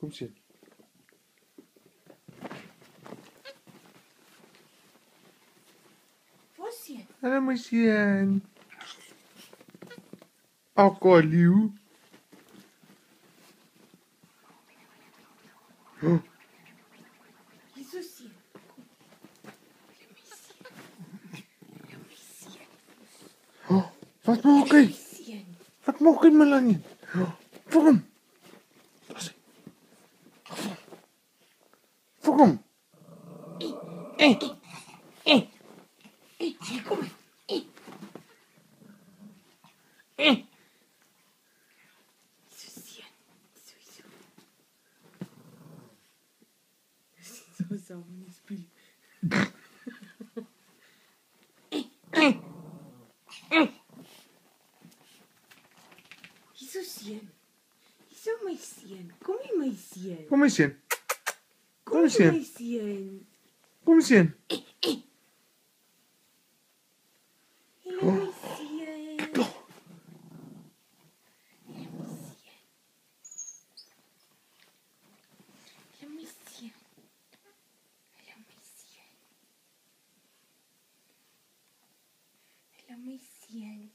Kom eens in. Vosje. Hallo Marcian. Akkerlieuw. Oh, Jesusje. oh, wat maak hy? Wat maak hy Melanie? Vang hom. Vang hom. Kom maar. Jesusje. Sowieso. Zo samen niet spelen. Jesusje. Zo mijn seun. Kom hier mijn seun. Kom eens in. Kom eens hier in. mijn seun. Kom eens in. Hallo mijn seun. Hallo mijn seun. Hallo mijn seun. Hallo mijn seun.